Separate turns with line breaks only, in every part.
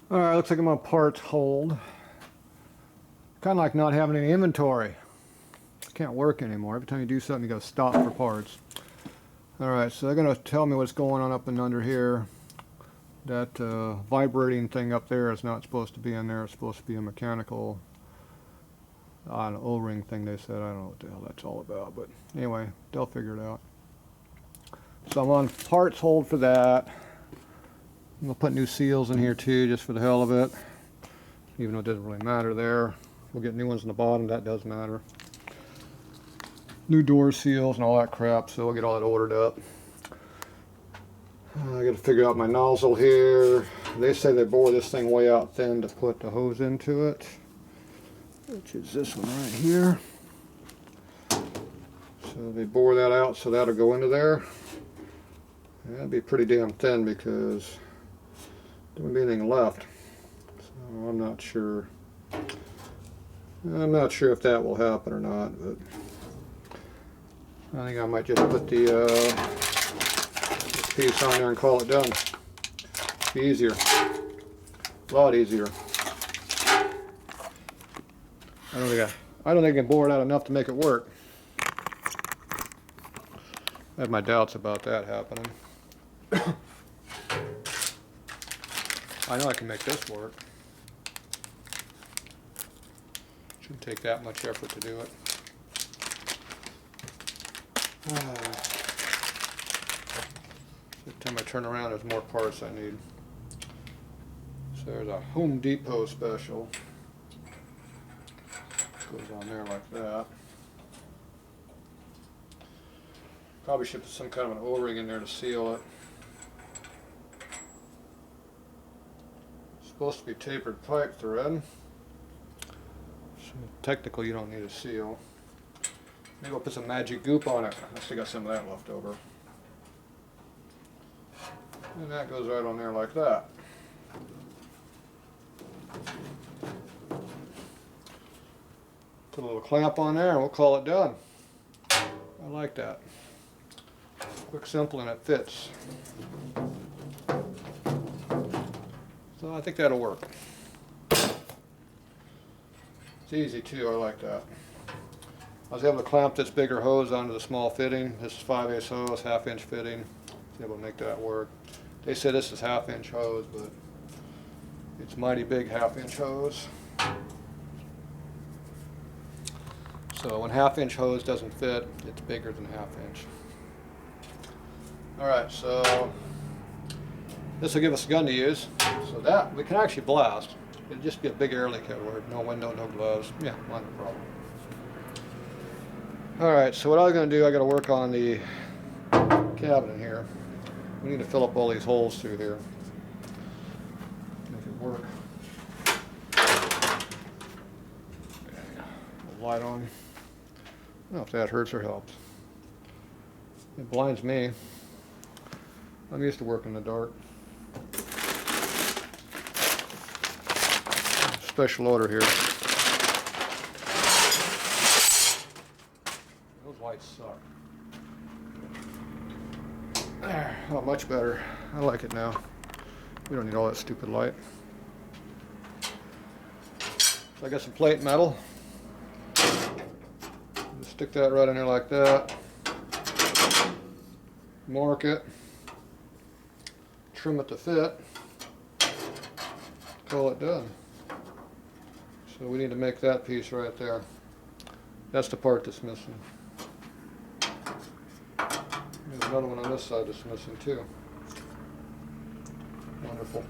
Alright, looks like I'm on parts hold. Kind of like not having any inventory. Can't work anymore. Every time you do something, you gotta stop for parts. Alright, so they're gonna tell me what's going on up and under here. That vibrating thing up there is not supposed to be in there. It's supposed to be a mechanical an O-ring thing, they said. I don't know what the hell that's all about, but anyway, they'll figure it out. So I'm on parts hold for that. I'm gonna put new seals in here too, just for the hell of it. Even though it doesn't really matter there. We'll get new ones in the bottom, that does matter. New door seals and all that crap, so we'll get all that ordered up. I gotta figure out my nozzle here. They say they bore this thing way out thin to put the hose into it, which is this one right here. So they bore that out, so that'll go into there. That'd be pretty damn thin because there wouldn't be anything left. So I'm not sure. I'm not sure if that will happen or not, but I think I might just put the this piece on there and call it done. Be easier. A lot easier. I don't think I can bore it out enough to make it work. I have my doubts about that happening. I know I can make this work. Shouldn't take that much effort to do it. Every time I turn around, there's more parts I need. So there's a Home Depot special. Goes on there like that. Probably should put some kind of an O-ring in there to seal it. It's supposed to be tapered pipe thread. So technically you don't need a seal. Maybe I'll put some magic goop on it. I still got some of that left over. And that goes right on there like that. Put a little clamp on there and we'll call it done. I like that. Quick, simple, and it fits. So I think that'll work. It's easy too, I like that. I was able to clamp this bigger hose onto the small fitting. This is 5/8 hose, 1/2 inch fitting. I was able to make that work. They said this is 1/2 inch hose, but it's mighty big 1/2 inch hose. So when 1/2 inch hose doesn't fit, it's bigger than 1/2 inch. Alright, so this will give us a gun to use. So that we can actually blast. It'll just be a big air leak everywhere. No window, no gloves. Yeah, not a problem. Alright, so what I was going to do, I got to work on the cabinet here. We need to fill up all these holes through here. Make it work. Light on. I don't know if that hurts or helps. It blinds me. I'm used to working in the dark. Special order here. Those lights suck. There. Oh, much better. I like it now. We don't need all that stupid light. So I got some plate metal. Just stick that right in there like that. Mark it. Trim it to fit. Call it done. So we need to make that piece right there. That's the part that's missing. There's another one on this side that's missing too. Wonderful.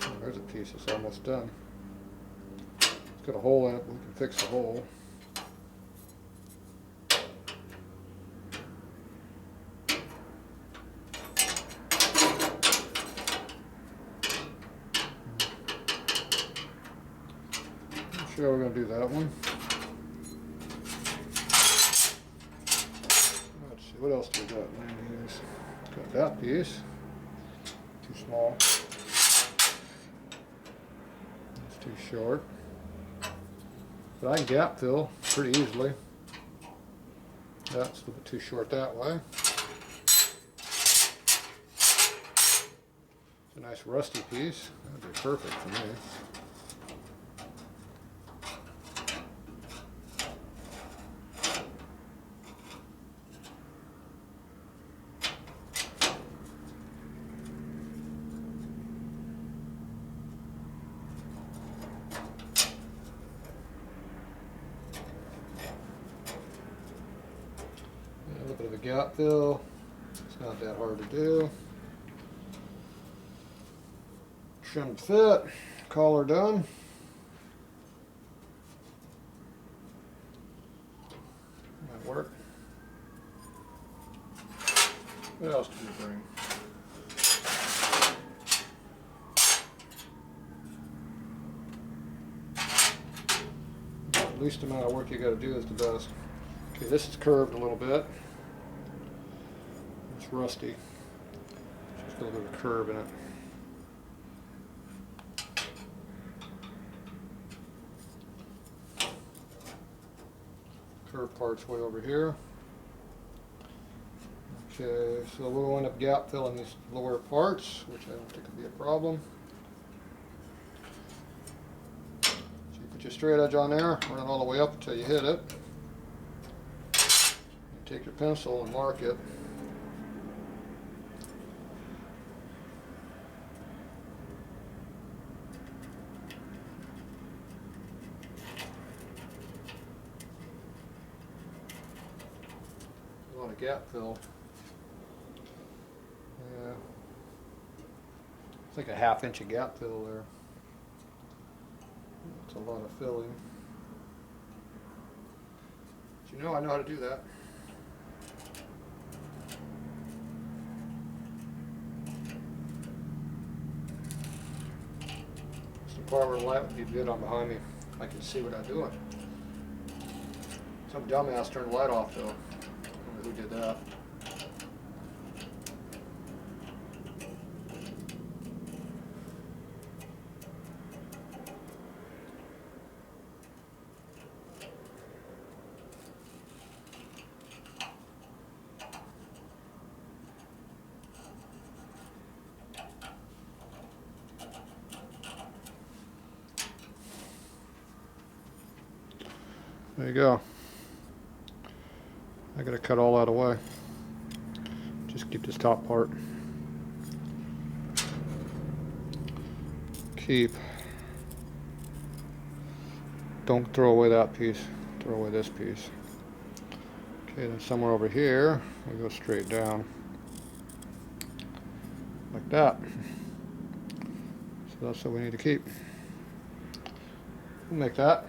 Oh, there's a piece that's almost done. It's got a hole in it, but we can fix the hole. Sure, we're going to do that one. Let's see, what else do we got in these? Got that piece. Too small. It's too short. But I can gap fill pretty easily. That's a little bit too short that way. It's a nice rusty piece. That'd be perfect for me. A little bit of a gap fill. It's not that hard to do. Trim fit. Collar done. Might work. What else do we bring? The least amount of work you got to do is the best. Okay, this is curved a little bit. It's rusty. Just a little bit of a curve in it. Curved part's way over here. Okay, so we'll end up gap filling these lower parts, which I don't think will be a problem. So you put your straight edge on there, run it all the way up until you hit it. You take your pencil and mark it. A lot of gap fill. Yeah, it's like a ½ inch of gap fill there. That's a lot of filling. But you know I know how to do that. It's the part where the light would be good on behind me. I can see what I'm doing. Some dumbass turned the light off though. I don't know who did that. There you go. I gotta cut all that away. Just keep this top part. Keep. Don't throw away that piece. Throw away this piece. Okay, then somewhere over here, we go straight down. Like that. So that's what we need to keep. We'll make that.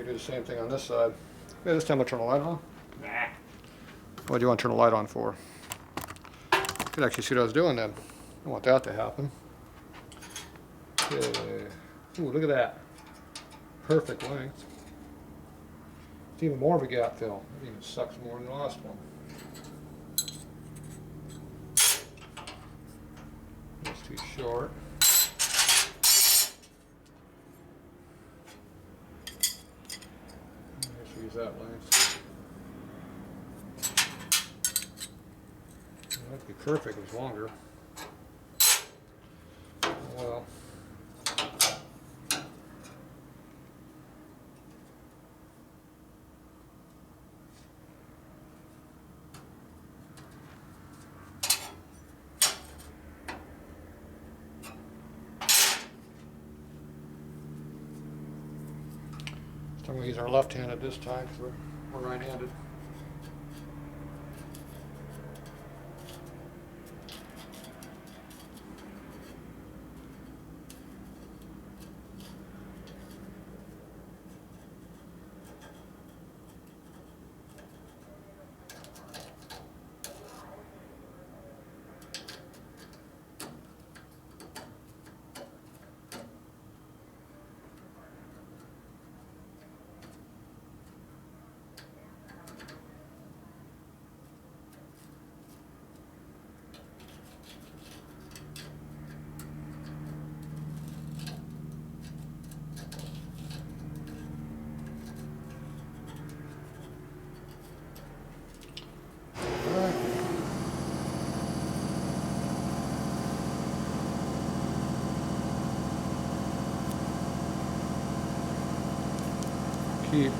Do the same thing on this side. Okay, this time I'll turn the light on. Nah. What do you want to turn the light on for? You could actually see what I was doing then. I don't want that to happen. Okay. Ooh, look at that. Perfect length. It's even more of a gap fill. It even sucks more than the last one. It's too short. Use that length. That'd be perfect if it was longer. Oh, well. I'm going to use our left-handed this time because we're right-handed. keep.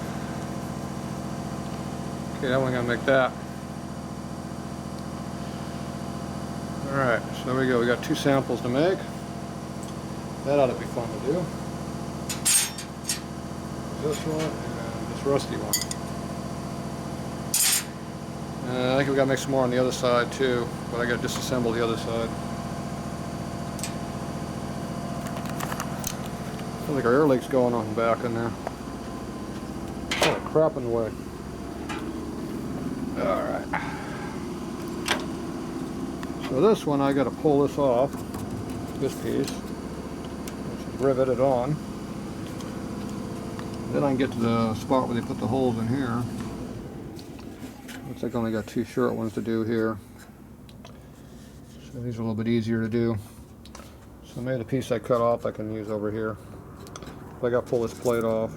Okay, that one gotta make that. Alright, so there we go. We got 2 samples to make. That ought to be fun to do. This one and this rusty one. I think we gotta make some more on the other side too, but I gotta disassemble the other side. Feels like our air leak's going on back in there. Oh, crap in the way. Alright. So this one I gotta pull this off, this piece, which is riveted on. Then I can get to the spot where they put the holes in here. Looks like I only got 2 short ones to do here. So these are a little bit easier to do. So maybe the piece I cut off I can use over here. But I gotta pull this plate off.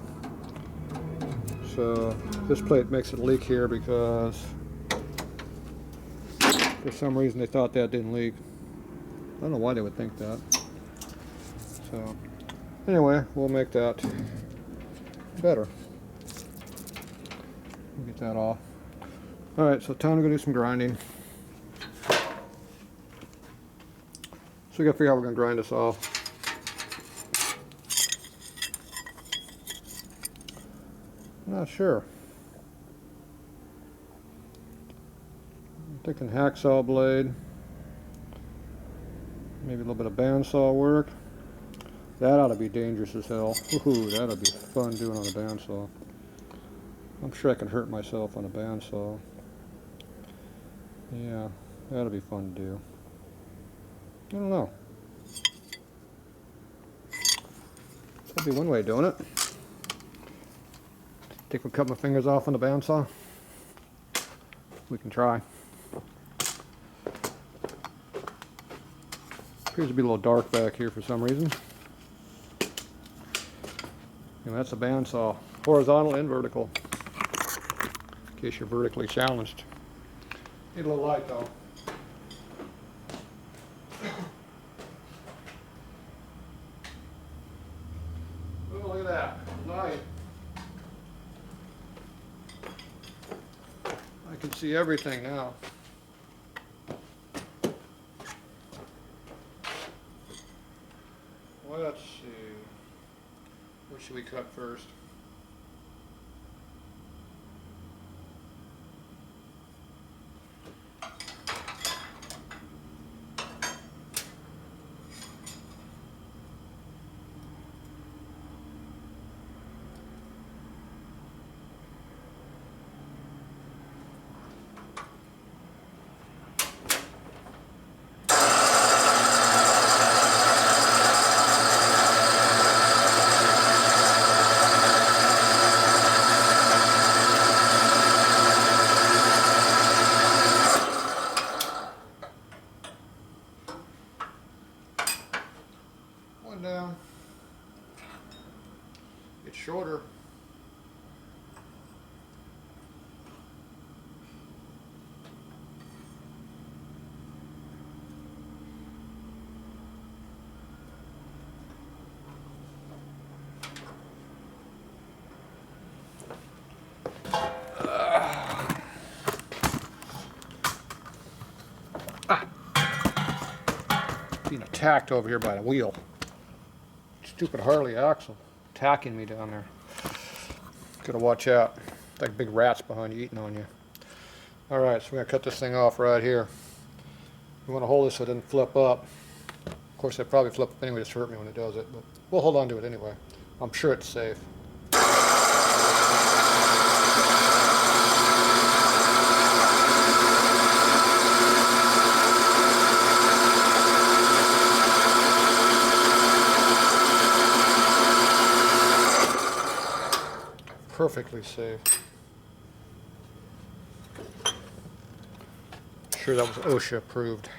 So this plate makes it leak here because for some reason they thought that didn't leak. I don't know why they would think that. So anyway, we'll make that better. We'll get that off. Alright, so time to go do some grinding. So we gotta figure out how we're gonna grind this off. I'm not sure. I'm thinking hacksaw blade. Maybe a little bit of bandsaw work. That ought to be dangerous as hell. Ooh, that'll be fun doing on a bandsaw. I'm sure I can hurt myself on a bandsaw. Yeah, that'll be fun to do. I don't know. That'd be one way of doing it. Think we'll cut my fingers off on the bandsaw? We can try. Appears to be a little dark back here for some reason. And that's a bandsaw, horizontal and vertical, in case you're vertically challenged. Need a little light though. Oh, look at that, light. I can see everything now. Let's see. What should we cut first? Down. It's shorter. Being attacked over here by the wheel. Stupid Harley axle attacking me down there. Gotta watch out. Like big rats behind you eating on you. Alright, so we're gonna cut this thing off right here. We want to hold this so it doesn't flip up. Of course, it probably flip up anyway, just hurt me when it does it, but we'll hold on to it anyway. I'm sure it's safe. Perfectly safe. Sure that was OSHA approved.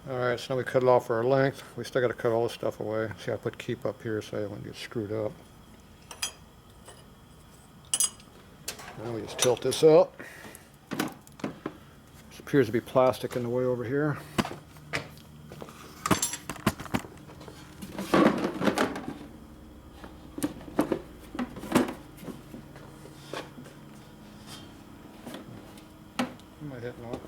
Alright, so now we cut it off for our length. We still got to cut all this stuff away. See, I put keep up here so I don't get screwed up. Now we just tilt this up. This appears to be plastic in the way over here. quite hitting on.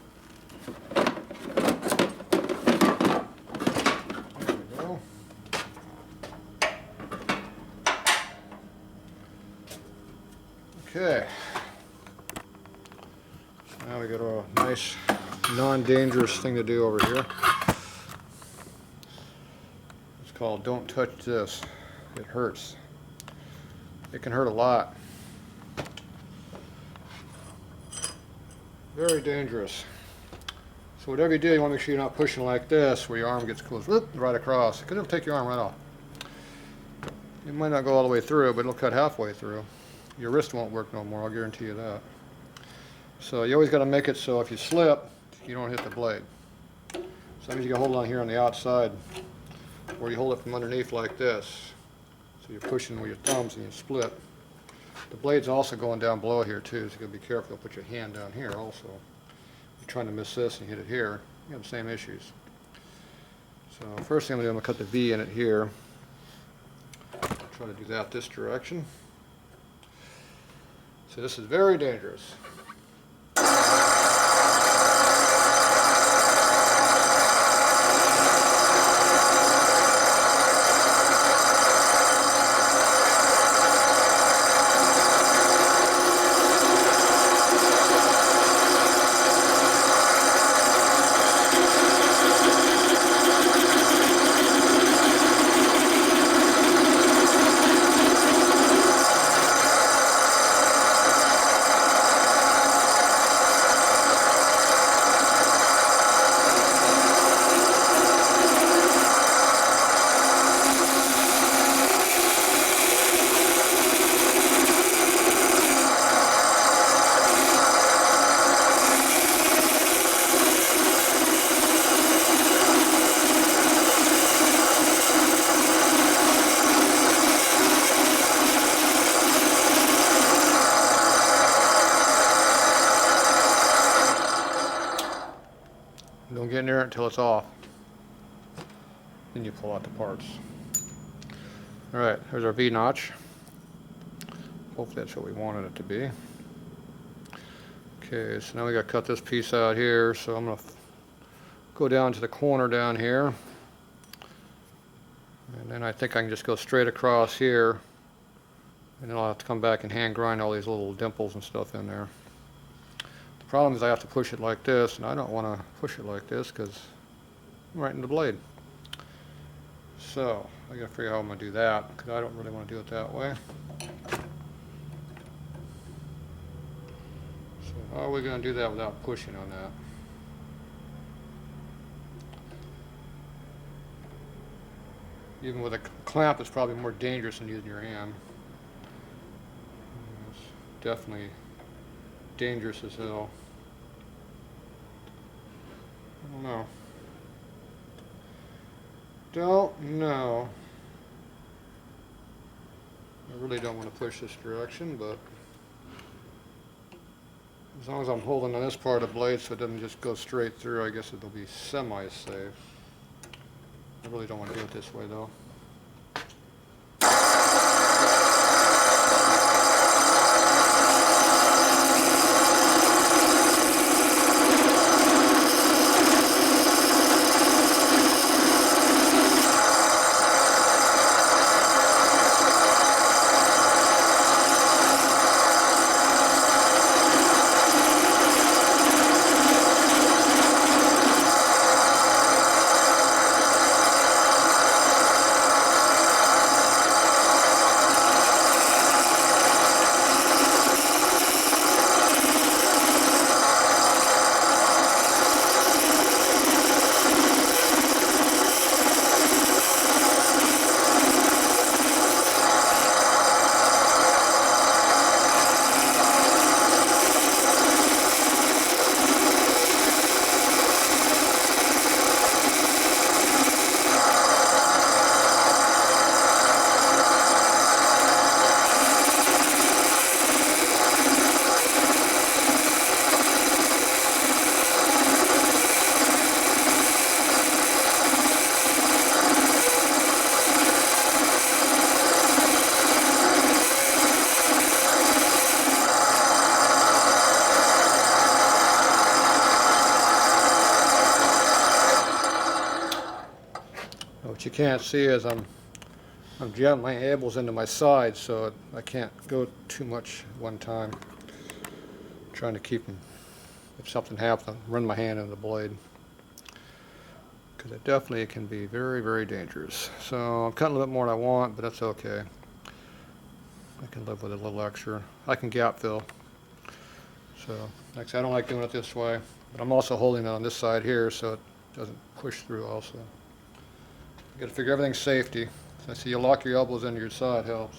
There we go. Okay. So now we got a nice non-dangerous thing to do over here. It's called "Don't touch this." It hurts. It can hurt a lot. Very dangerous. So whatever you do, you want to make sure you're not pushing like this, where your arm gets close, whoop, right across, because it'll take your arm right off. It might not go all the way through, but it'll cut halfway through. Your wrist won't work no more, I'll guarantee you that. So you always got to make it so if you slip, you don't hit the blade. So that means you can hold on here on the outside, or you hold it from underneath like this. So you're pushing with your thumbs and you split. The blade's also going down below here too, so you got to be careful. Put your hand down here also. You're trying to miss this and hit it here, you have the same issues. So first thing I'm going to cut the V in it here. Try to do that this direction. So this is very dangerous. Don't get near it until it's off. Then you pull out the parts. Alright, here's our V notch. Hopefully that's what we wanted it to be. Okay, so now we got to cut this piece out here, so I'm going to go down to the corner down here. And then I think I can just go straight across here. And then I'll have to come back and hand grind all these little dimples and stuff in there. The problem is I have to push it like this, and I don't want to push it like this because I'm right in the blade. So I got to figure out how I'm going to do that because I don't really want to do it that way. So how are we going to do that without pushing on that? Even with a clamp, it's probably more dangerous than using your hand. It's definitely dangerous as hell. I don't know. Don't know. I really don't want to push this direction, but as long as I'm holding on this part of the blade so it doesn't just go straight through, I guess it'll be semi-safe. I really don't want to do it this way though. can't see is I'm jamming my elbows into my sides, so I can't go too much at one time. I'm trying to keep them, if something happens, run my hand into the blade. Because it definitely can be very, very dangerous. So I'm cutting a little bit more than I want, but that's okay. I can live with a little extra. I can gap fill. So, like I said, I don't like doing it this way, but I'm also holding it on this side here so it doesn't push through also. You got to figure everything's safety. So I see you lock your elbows into your side helps.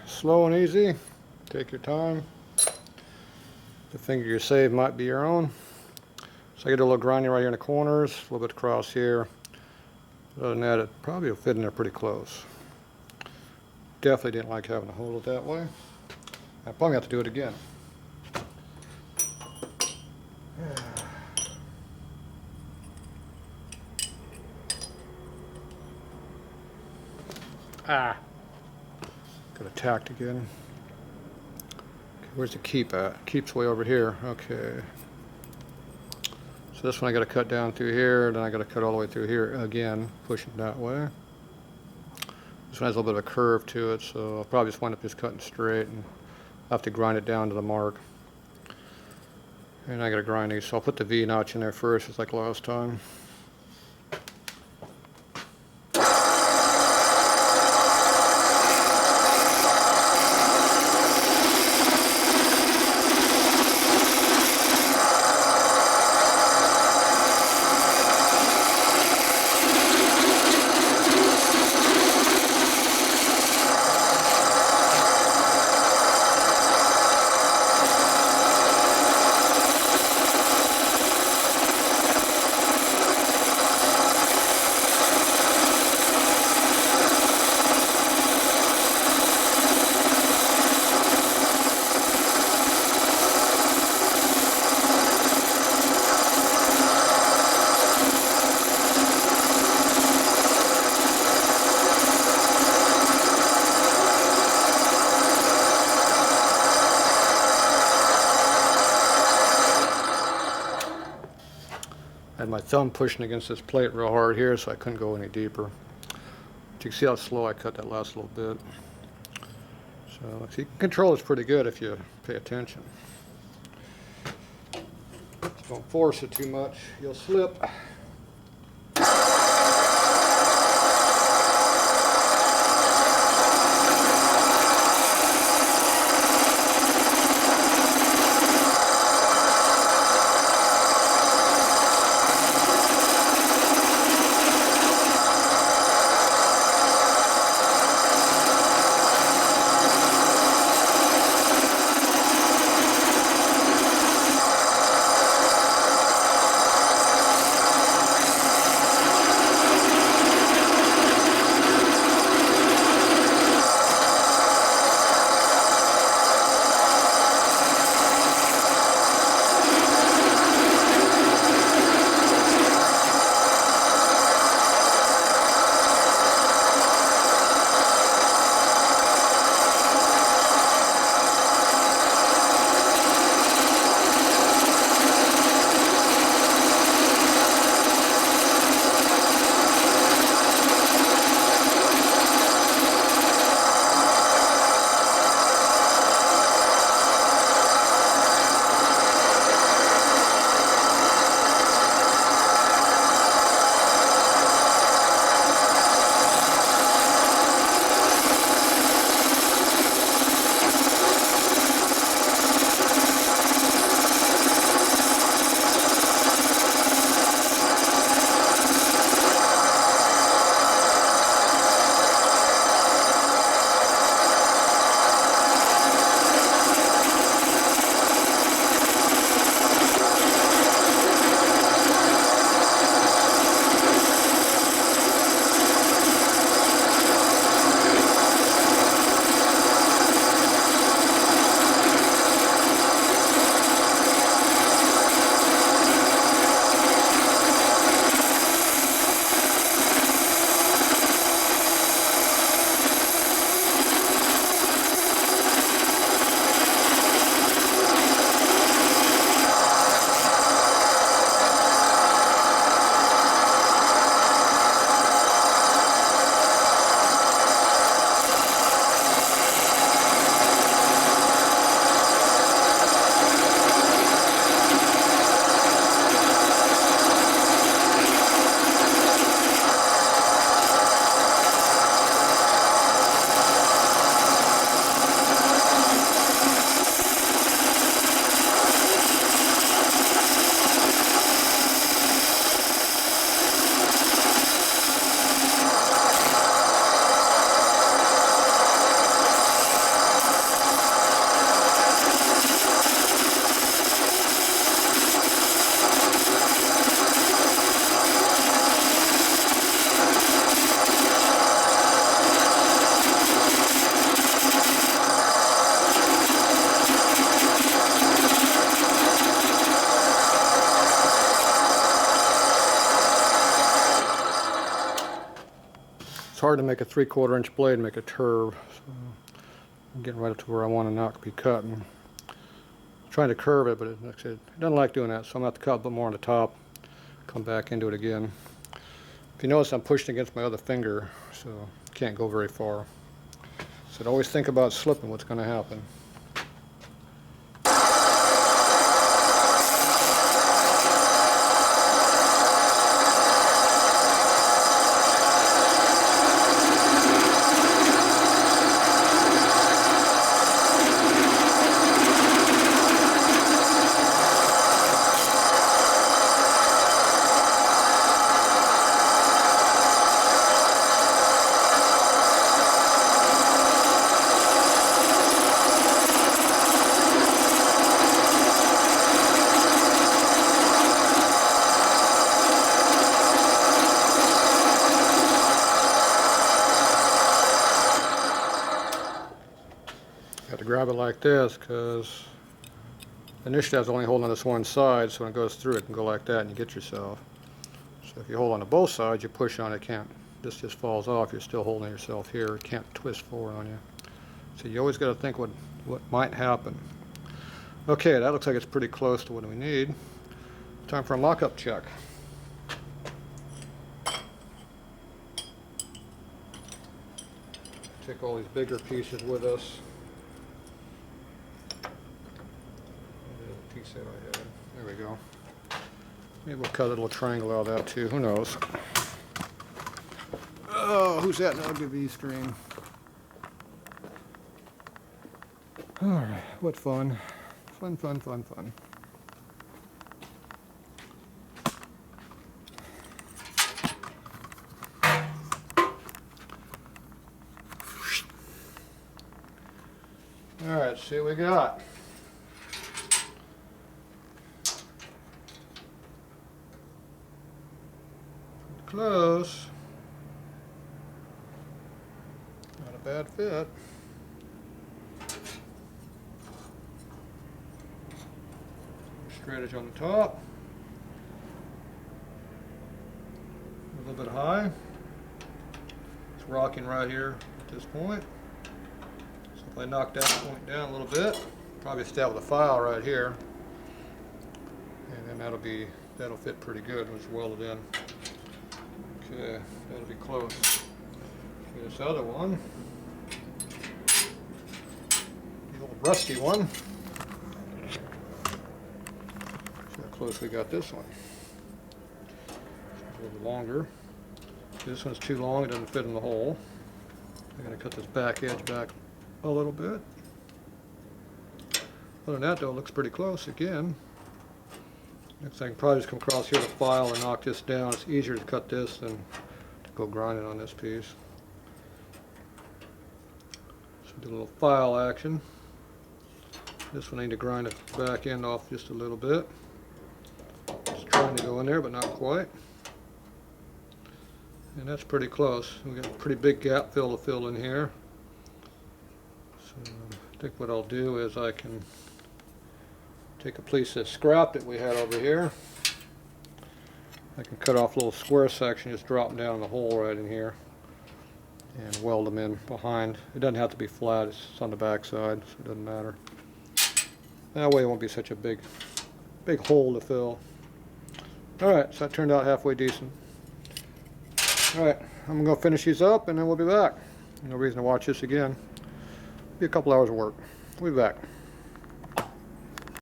Slow and easy. Take your time. The finger you save might be your own. So I get a little grinding right here in the corners, a little bit across here. Other than that, it probably will fit in there pretty close. Definitely didn't like having to hold it that way. I probably have to do it again. Ah! Got attacked again. Okay, where's the keep at? Keep's way over here. Okay. So this one I got to cut down through here, then I got to cut all the way through here again, push it that way. This one has a little bit of a curve to it, so I'll probably just wind up just cutting straight, and I'll have to grind it down to the mark. And I got to grind these, so I'll put the V notch in there first, just like last time. my thumb pushing against this plate real hard here, so I couldn't go any deeper. But you can see how slow I cut that last little bit. So you can control this pretty good if you pay attention. Don't force it too much, you'll slip. It's hard to make a 3/4 inch blade and make a curve. So I'm getting right up to where I want to not be cutting. I'm trying to curve it, but it doesn't like doing that, so I'm going to have to cut a bit more on the top, come back into it again. If you notice, I'm pushing against my other finger, so can't go very far. So always think about slipping, what's going to happen. Grab it like this, because initially I was only holding on this one side, so when it goes through it can go like that and you get yourself. So if you hold on to both sides, you push on it, this just falls off, you're still holding yourself here, it can't twist forward on you. So you always got to think what might happen. Okay, that looks like it's pretty close to what we need. Time for a mock-up check. take all these bigger pieces with us. Piece that I had. There we go. Maybe we'll cut a little triangle out of that too. Who knows? Oh, who's that? I'll give these string. Alright, what fun. Fun, fun, fun, fun. Alright, see what we got. Close. Not a bad fit. Straight edge on the top. A little bit high. It's rocking right here at this point. So if I knock that point down a little bit, probably start with a file right here. And then that'll fit pretty good when it's welded in. Okay, that'll be close. This other one, the old rusty one. See how close we got this one. A little longer. This one's too long, it doesn't fit in the hole. I'm going to cut this back edge back a little bit. Other than that though, it looks pretty close again. Next thing, probably just come across here to file and knock this down. It's easier to cut this than to go grind it on this piece. So do a little file action. This one I need to grind the back end off just a little bit. Just trying to go in there, but not quite. And that's pretty close. We got a pretty big gap fill to fill in here. So I think what I'll do is I can take a piece of scrap that we had over here. I can cut off a little square section, just drop them down in the hole right in here and weld them in behind. It doesn't have to be flat, it's on the back side, so it doesn't matter. That way it won't be such a big hole to fill. Alright, so that turned out halfway decent. Alright, I'm going to finish these up and then we'll be back. No reason to watch this again. Be a couple hours of work. We'll be back.